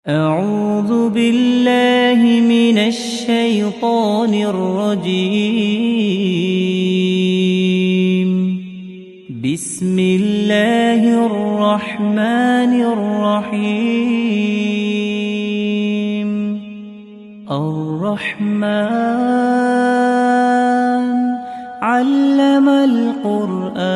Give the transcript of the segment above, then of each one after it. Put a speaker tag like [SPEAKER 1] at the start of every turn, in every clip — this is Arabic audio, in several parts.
[SPEAKER 1] أعوذ بالله من الشيطان الرجيم. بسم الله الرحمن الرحيم. الرحمن علم القرآن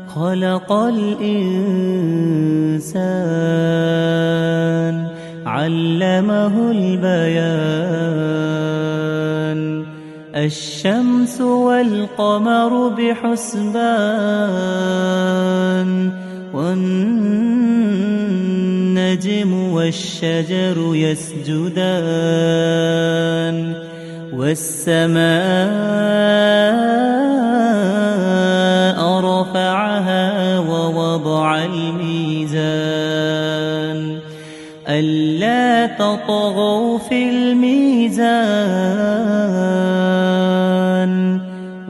[SPEAKER 1] خلق الإنسان علمه البيان. الشمس والقمر بحسبان والنجم والشجر يسجدان والسماء رفعها ووضع الميزان ألا تطغوا في الميزان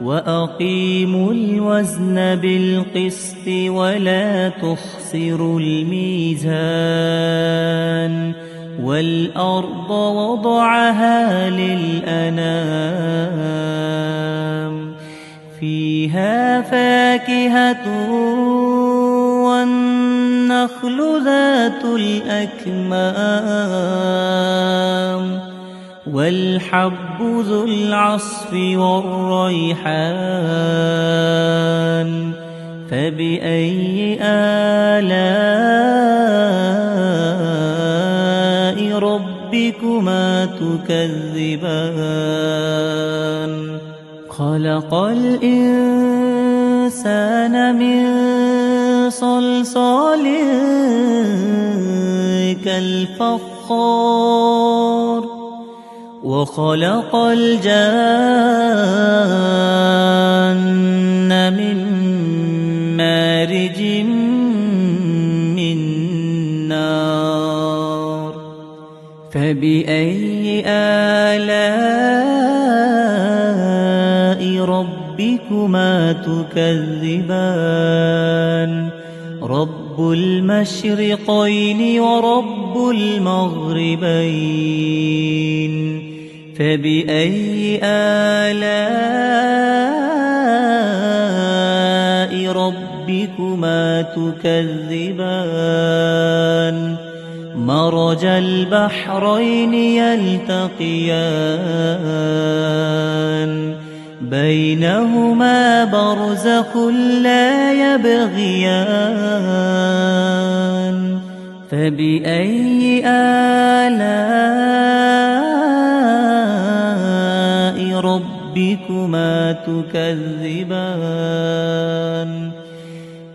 [SPEAKER 1] وأقيموا الوزن بالقسط ولا تخسروا الميزان والأرض وضعها للأنام فيها فاكهة والنخل ذات الأكمام والحب ذو العصف والريحان فبأي آلاء ربكما تكذبان. خلق الإنسان من صلصال كالفخار وخلق الجان من مارج من نار فبأي آلاء ربكما تكذبان. رب المشرقين ورب المغربين فبأي آلاء ربكما تكذبان. مرج البحرين يلتقيان بينهما برزخ لا يبغيان فبأي آلاء ربكما تكذبان.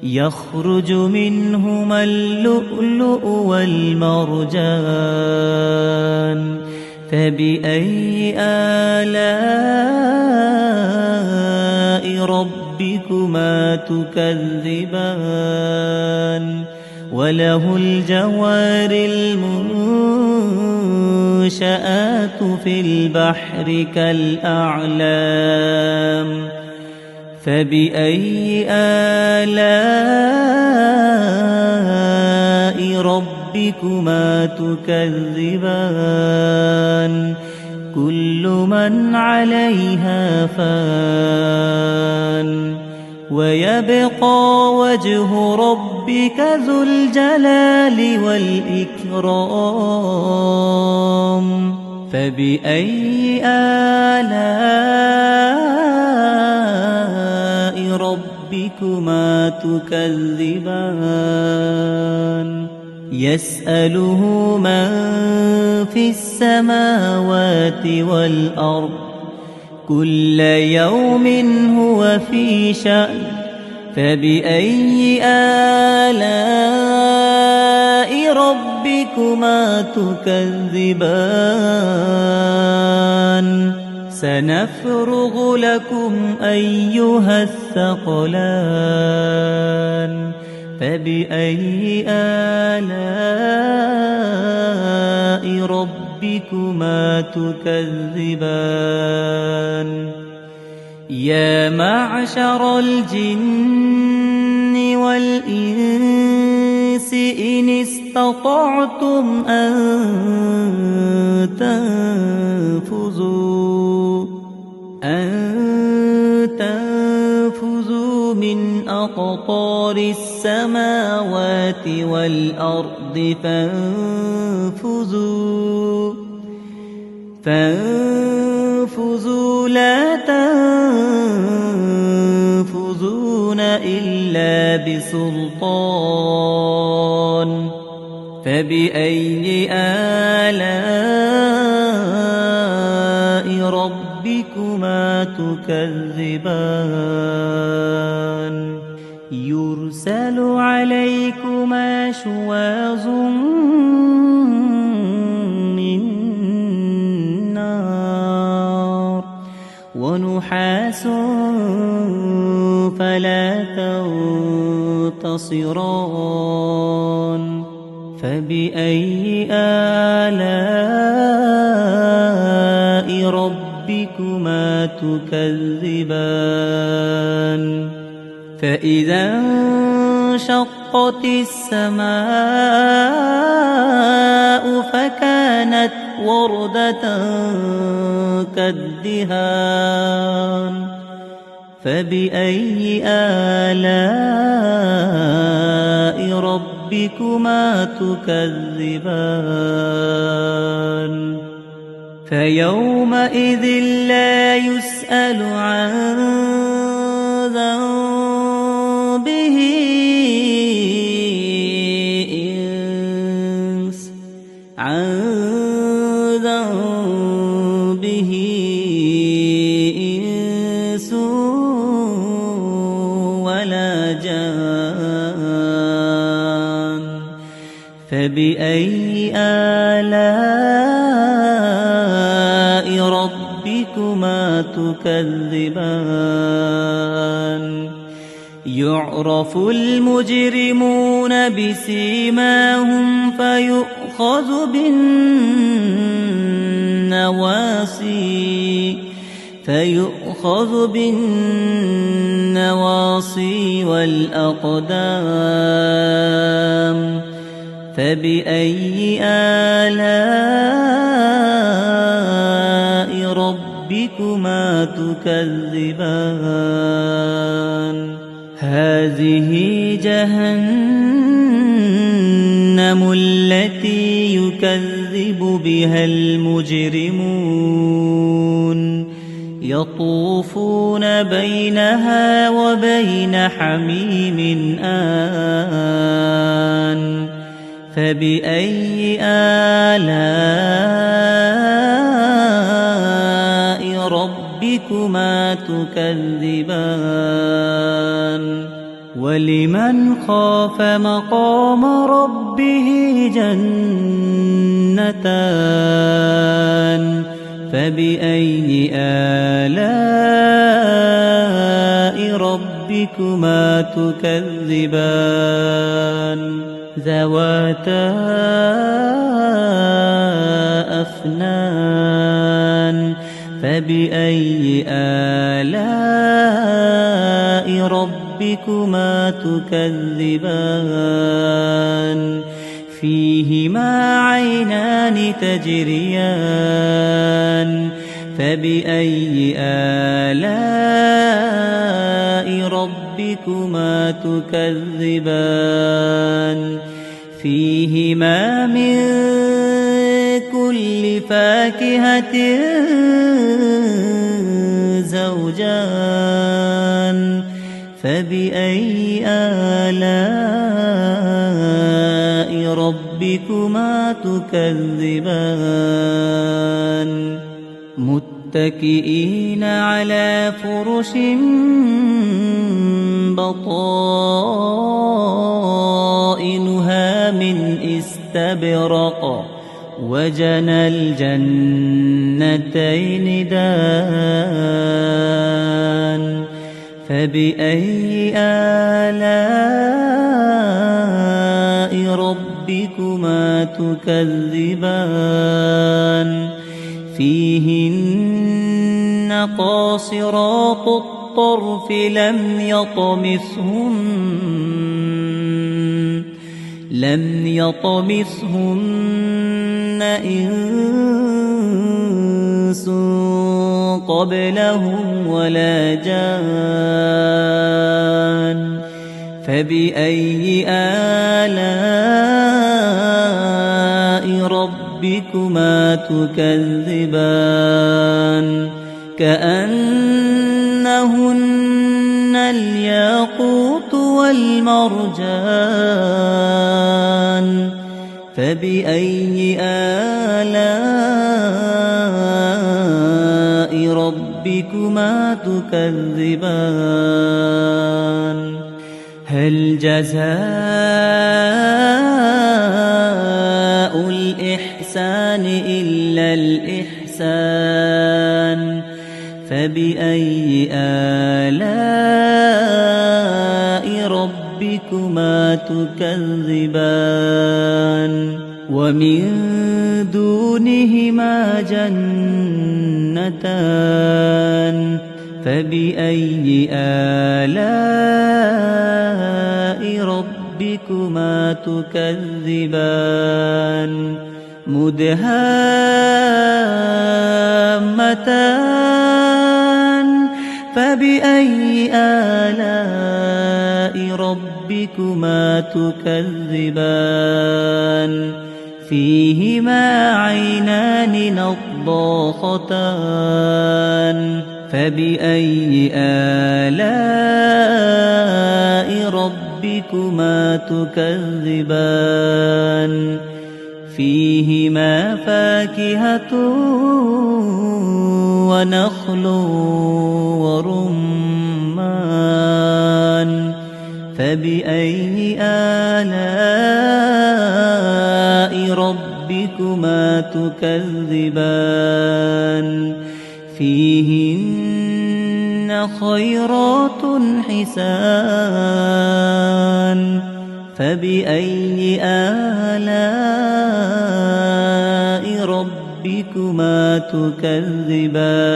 [SPEAKER 1] يخرج منهما اللؤلؤ والمرجان فبأي آلاء ربكما تكذبان. وله الجوار المنشآت في البحر كالأعلام فبأي آلاء ربكما تكذبان. كل من عليها فان ويبقى وجه ربك ذو الجلال والإكرام فبأي آلاء ربكما تكذبان. يسأله من في السماوات والأرض كل يوم هو في شأن فبأي آلاء ربكما تكذبان. سنفرغ لكم أيها الثقلان فبأي آلاء ربكما تكذبان. يا معشر الجن والإنس إن استطعتم أن تنفذوا من أقطار السماوات والأرض فانفذوا لا تنفذون إلا بسلطان فبأي آلاء ربكما تكذبان يرسل عليكما شواظ من نار ونحاس فلا تنتصران فبأي آلاء ربكما تكذبان فإذا انشقت السماء فكانت وردة كالدهان فبأي آلاء ربكما تكذبان فيومئذ لا يسأل عن ذنبه إنس ولا جان فبأي آلاء ربكما تكذبان يعرف المجرمون بسيماهم فيؤخذ بالنواصي والأقدام فبأي آلاء ربكما تكذبان هذه جهنم التي يكذب بها المجرمون يطوفون بينها وبين حميم آن فبأي آلاء ربكما تكذبان ولمن خاف مقام ربه جنتان فبأي آلاء ربكما تكذبان ذواتا أفنان فبأي آلاء ربكما تكذبان فيهما عينان تجريان فبأي آلاء ربكما تكذبان فيهما من كل فاكهة زوجان فبأي آلاء ربكما تكذبان متكئين على فرش بطائنها من استبرق وجنى الجنتين دان فبأي آلاء ربكما تكذبان فيهن قاصرات الطرف لم لم يطمثهن إنس قبلهم ولا جان فبأي آلاء ربكما تكذبان كأنهن الياقوت والمرجان فبأي آلاء ربكما تكذبان هل جزاء الإحسان إلا الإحسان فبأي آلاء ربكما تكذبان ومن دونهما جنتان فبأي آلاء ربكما تكذبان مدهامتان فبأي آلاء ربكما تكذبان فيهما عينان نضاختان فبأي آلاء ربكما تكذبان فيهما فاكهة ونخل ورمان فبأي آلاء ربكما تكذبان فيهن خيرات حسان فبأي آلاء ربكما تكذبان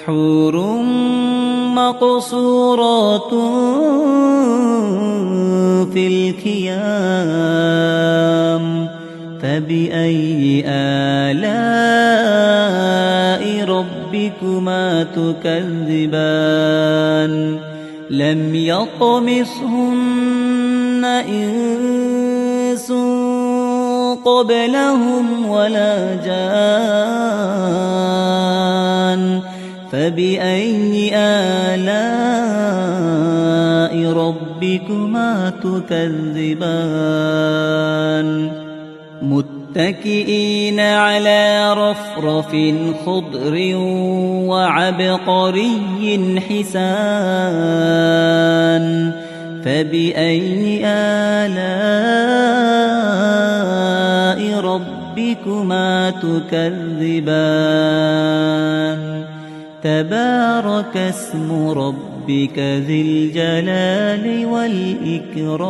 [SPEAKER 1] حور مقصورات في الخيام فبأي آلاء ربكما تكذبان لم يطمثهن إنس قبلهم ولا جان فبأي آلاء ربكما تكذبان متكئين على رفرف خضر وعبقري حسان فبأي آلاء ربكما تكذبان تبارك اسم ربك ذي الجلال والإكرام